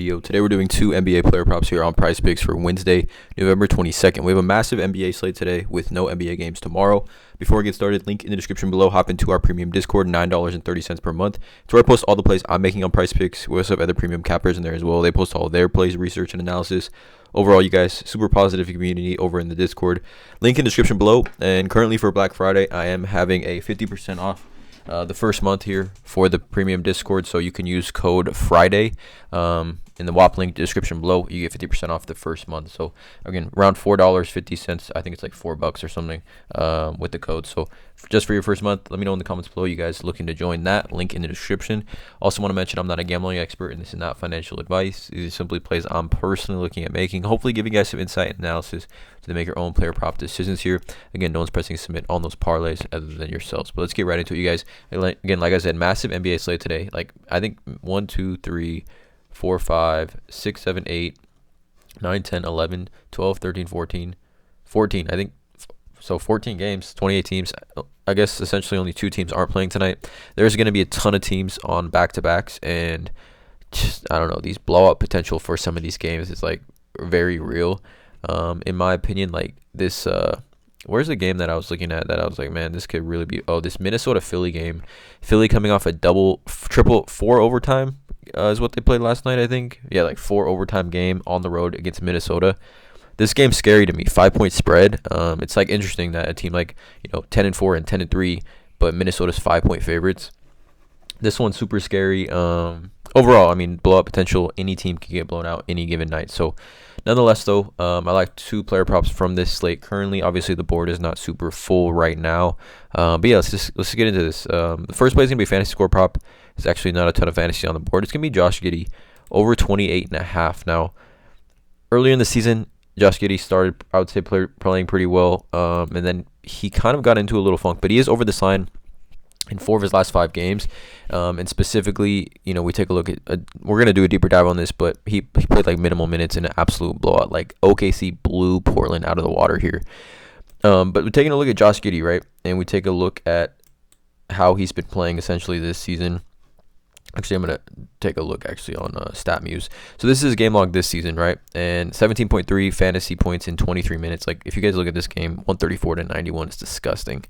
Today we're doing two NBA player props here on PrizePicks for Wednesday, November 22nd. We have a massive NBA slate today with no NBA games tomorrow. Before we get started, link in the description below. Hop into our premium Discord, $9.30 per month. It's where I post all the plays I'm making on PrizePicks. We also have other premium cappers in there as well. They post all their plays, research, and analysis. Overall, you guys, super positive community over in the Discord. Link in the description below. And currently for Black Friday, I am having a 50% off the first month here for the premium Discord, so you can use code Friday in the WAP link description below. You get 50% off the first month. So again, around $4.50. I think it's like $4 or something with the code. So just for your first month, let me know in the comments below you guys looking to join that. Link in the description. Also want to mention I'm not a gambling expert and this is not financial advice. These are simply plays I'm personally looking at making, hopefully giving you guys some insight and analysis to make your own player prop decisions here. Again, no one's pressing submit on those parlays other than yourselves. But let's get right into it, you guys. Again, like I said, massive NBA slate today. Like I think 1, 2, 3, 4, 5, 6, 7, 8, 9, 10, 11, 12, 13, 14, I think. So 14 games, 28 teams. I guess essentially only 2 teams aren't playing tonight. There's going to be a ton of teams on back-to-backs, and just, I don't know, these blowout potential for some of these games is like very real. In my opinion, like this, where's the game that I was looking at that I was like, man, this could really be, this Minnesota-Philly game. Philly coming off a triple 4 overtime is what they played last night, I think. Yeah, like 4 overtime game on the road against Minnesota. This game's scary to me. 5-point spread. It's like interesting that a team like 10-4 and 10-3, but Minnesota's 5-point favorites. This one's super scary. Overall, I mean, blowout potential. Any team can get blown out any given night. So, nonetheless, though, I like 2 player props from this slate currently. Obviously, the board is not super full right now. But yeah, let's get into this. The first play is gonna be fantasy score prop. There's actually not a ton of fantasy on the board. It's gonna be Josh Giddey over 28.5. Now, earlier in the season, Josh Giddey started, I would say, playing pretty well, and then he kind of got into a little funk. But he is over this line in 4 of his last 5 games, and specifically, we take a look at. We're gonna do a deeper dive on this, but he played like minimal minutes in an absolute blowout. Like OKC blew Portland out of the water here. But we're taking a look at Josh Giddey, right? And we take a look at how he's been playing essentially this season. Actually, I'm going to take a look actually on StatMuse. So this is his game log this season, right? And 17.3 fantasy points in 23 minutes. Like, if you guys look at this game, 134 to 91 is disgusting.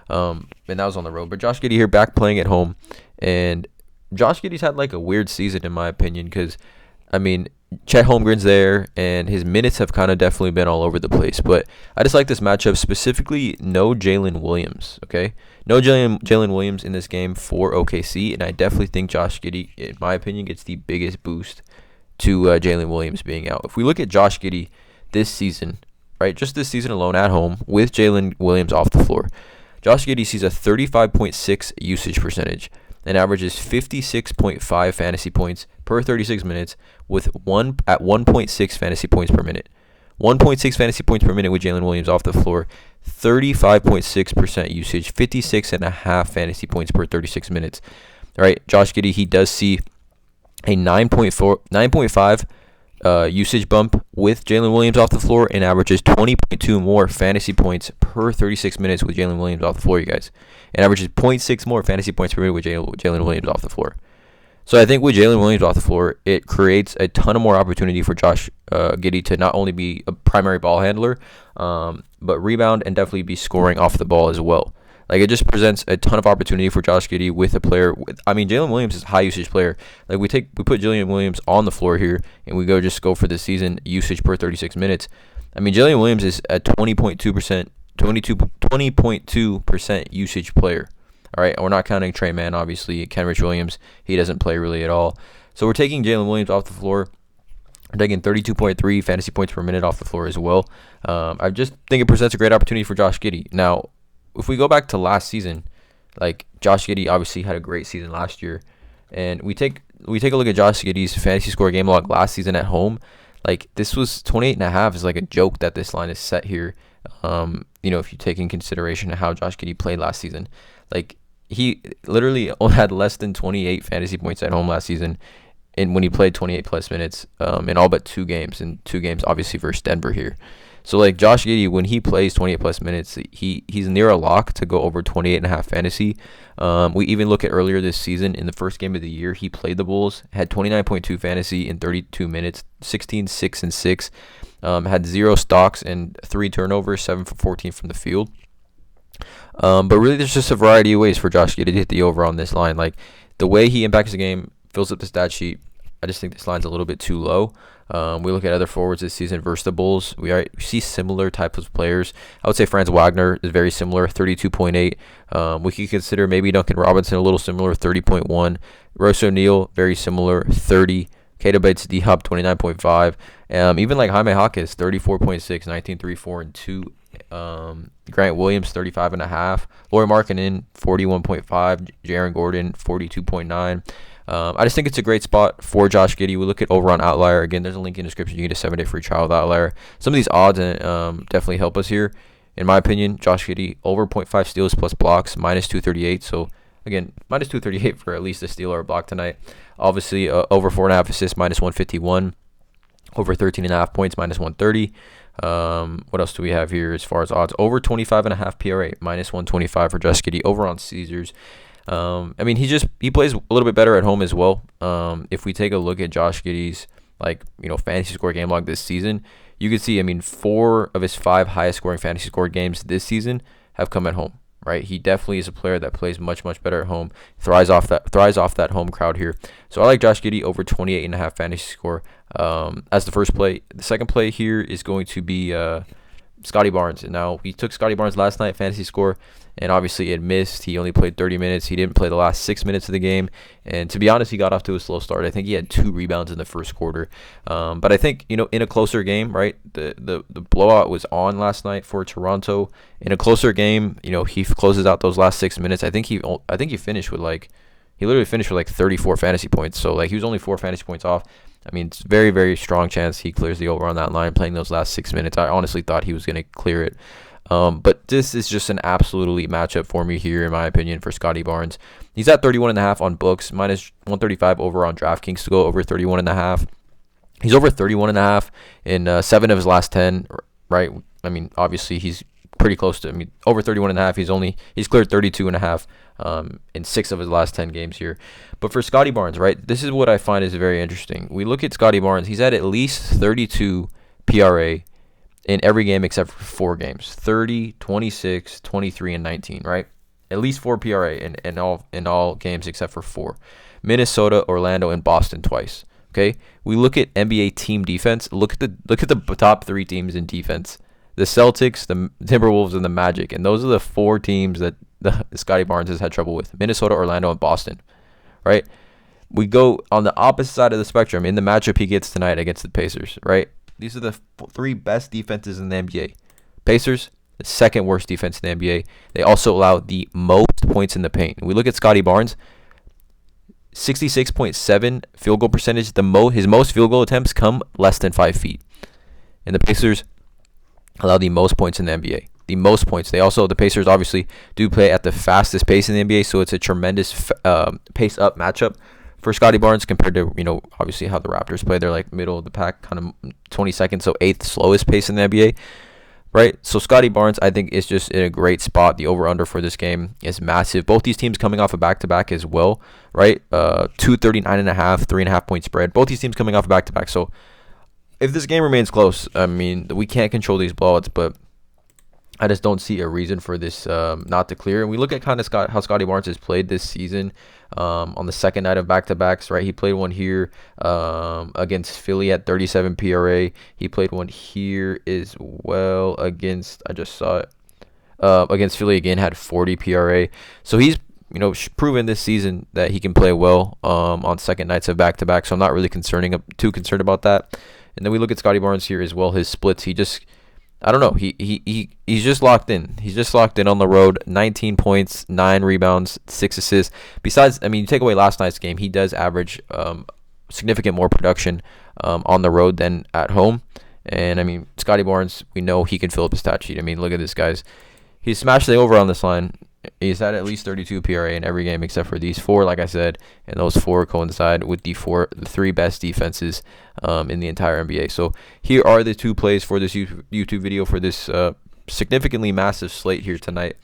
And that was on the road. But Josh Giddey here back playing at home. And Josh Giddey's had like a weird season in my opinion because, I mean, Chet Holmgren's there, and his minutes have kind of definitely been all over the place. But I just like this matchup, specifically no Jalen Williams, okay? No Jalen Williams in this game for OKC, and I definitely think Josh Giddey, in my opinion, gets the biggest boost to Jalen Williams being out. If we look at Josh Giddey this season, right, just this season alone at home with Jalen Williams off the floor, Josh Giddey sees a 35.6 usage percentage and averages 56.5 fantasy points per 36 minutes with 1.6 fantasy points per minute. 1.6 fantasy points per minute with Jalen Williams off the floor, 35.6% usage, 56.5 fantasy points per 36 minutes. All right, Josh Giddey, he does see a 9.5 usage bump with Jalen Williams off the floor and averages 20.2 more fantasy points per 36 minutes with Jalen Williams off the floor, you guys. And averages 0.6 more fantasy points per minute with Jalen Williams off the floor. So I think with Jalen Williams off the floor, it creates a ton of more opportunity for Josh Giddey to not only be a primary ball handler, but rebound and definitely be scoring off the ball as well. Like, it just presents a ton of opportunity for Josh Giddey with a player. Jalen Williams is a high usage player. Like, we put Jalen Williams on the floor here, and we go for the season usage per 36 minutes. I mean, Jalen Williams is a 20.2% usage player. All right, we're not counting Trey Mann, obviously. Kenrich Williams, he doesn't play really at all. So we're taking Jalen Williams off the floor. We're taking 32.3 fantasy points per minute off the floor as well. I just think it presents a great opportunity for Josh Giddey. Now, if we go back to last season, like, Josh Giddey obviously had a great season last year, and we take a look at Josh Giddey's fantasy score game log last season at home. Like, this was 28.5 is like a joke that this line is set here. If you take in consideration how Josh Giddey played last season, like, he literally had less than 28 fantasy points at home last season, and when he played 28 plus minutes in all but 2 games, and 2 games obviously versus Denver here. So like Josh Giddey, when he plays 28 plus minutes, he's near a lock to go over 28.5 fantasy. We even look at earlier this season in the first game of the year, he played the Bulls, had 29.2 fantasy in 32 minutes, 16, 6, and 6, had 0 stocks and 3 turnovers, 7 for 14 from the field. But really, there's just a variety of ways for Josh Giddey to hit the over on this line. Like the way he impacts the game, fills up the stat sheet. I just think this line's a little bit too low. We look at other forwards this season versus the Bulls. We see similar types of players. I would say Franz Wagner is very similar, 32.8. We could consider maybe Duncan Robinson a little similar, 30.1. Royce O'Neal, very similar, 30. Keita Bates-Diop, 29.5. Even like Jaime Jaquez, 34.6, 19, 3, 4, and 2. Grant Williams, 35.5. Lauri Markkanen, 41.5. Jaren Gordon, 42.9. I just think it's a great spot for Josh Giddey. We look at over on Outlier. Again, there's a link in the description. You get a 7-day free trial with Outlier. Some of these odds definitely help us here. In my opinion, Josh Giddey, over 0.5 steals plus blocks, minus 238. So, again, minus 238 for at least a steal or a block tonight. Obviously, over 4.5 assists, minus 151. Over 13.5 points, minus 130. What else do we have here as far as odds? Over 25.5 PRA, minus 125 for Josh Giddey. Over on Caesars. I mean, he plays a little bit better at home as well. If we take a look at Josh Giddey's fantasy score game log this season, you can see, I mean, 4 of his 5 highest scoring fantasy score games this season have come at home. Right, he definitely is a player that plays much better at home. Thrives off that home crowd here. So I like Josh Giddey over 28.5 fantasy score as the first play. The second play here is going to be Scottie Barnes. And now we took Scottie Barnes last night fantasy score, and obviously it missed. He only played 30 minutes. He didn't play the last 6 minutes of the game. And to be honest, he got off to a slow start. I think he had 2 rebounds in the first quarter. But I think, in a closer game, right, the blowout was on last night for Toronto. In a closer game, he closes out those last 6 minutes. I think he finished with he literally finished with 34 fantasy points. So he was only 4 fantasy points off. I mean, it's very, very strong chance he clears the over on that line playing those last 6 minutes. I honestly thought he was going to clear it. But this is just an absolute elite matchup for me here, in my opinion, for Scottie Barnes. He's at 31.5 on books, minus 135 over on DraftKings to go over 31.5. He's over 31.5 in 7 of his last 10, right? I mean, obviously he's pretty close to, over 31.5. He's cleared 32.5 in 6 of his last 10 games here. But for Scottie Barnes, right, this is what I find is very interesting. We look at Scottie Barnes. He's had at least 32 PRA in every game except for 4 games. 30, 26, 23, and 19, right? At least 4 PRA in all games except for 4. Minnesota, Orlando, and Boston twice. Okay? We look at NBA team defense. Look at the top 3 teams in defense. The Celtics, the Timberwolves, and the Magic. And those are the 4 teams that Scottie Barnes has had trouble with. Minnesota, Orlando, and Boston. Right? We go on the opposite side of the spectrum in the matchup he gets tonight against the Pacers. Right? These are the 3 best defenses in the NBA. Pacers, the 2nd worst defense in the NBA. They also allow the most points in the paint. We look at Scottie Barnes, 66.7 field goal percentage. His most field goal attempts come less than 5 feet. And the Pacers allow the most points in the NBA. The most points. The Pacers obviously do play at the fastest pace in the NBA, so it's a tremendous pace up matchup for Scottie Barnes compared to, obviously how the Raptors play. They're middle of the pack, kind of 22nd, so 8th slowest pace in the NBA, right? So Scottie Barnes, I think, is just in a great spot. The over-under for this game is massive. Both these teams coming off a back-to-back as well, right? 239.5, 3.5 point spread. Both these teams coming off a back-to-back. So if this game remains close, I mean, we can't control these blowouts, but I just don't see a reason for this not to clear. And we look at kind of how Scottie Barnes has played this season on the second night of back-to-backs, right? He played one here against Philly at 37 PRA. He played one here as well against Philly again, had 40 PRA. So he's proven this season that he can play well on second nights of back-to-back. So I'm not really too concerned about that. And then we look at Scottie Barnes here as well. His splits, I don't know. He's just locked in. He's just locked in on the road. 19 points, 9 rebounds, 6 assists. Besides, you take away last night's game, he does average significant more production on the road than at home. And Scottie Barnes, we know he can fill up the stat sheet. Look at this, guys. He smashed the over on this line He's had at least 32 PRA in every game except for these 4, like I said, and those 4 coincide with the 3 best defenses in the entire NBA. So here are the 2 plays for this YouTube video for this significantly massive slate here tonight.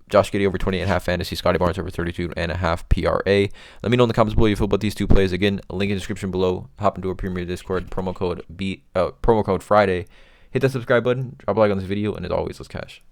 Josh Giddey over 20.5 fantasy, Scottie Barnes over 32.5 PRA. Let me know in the comments below how you feel about these 2 plays. Again, link in the description below. Hop into our Premier Discord, promo code Friday. Hit that subscribe button, drop a like on this video, and as always, let's cash.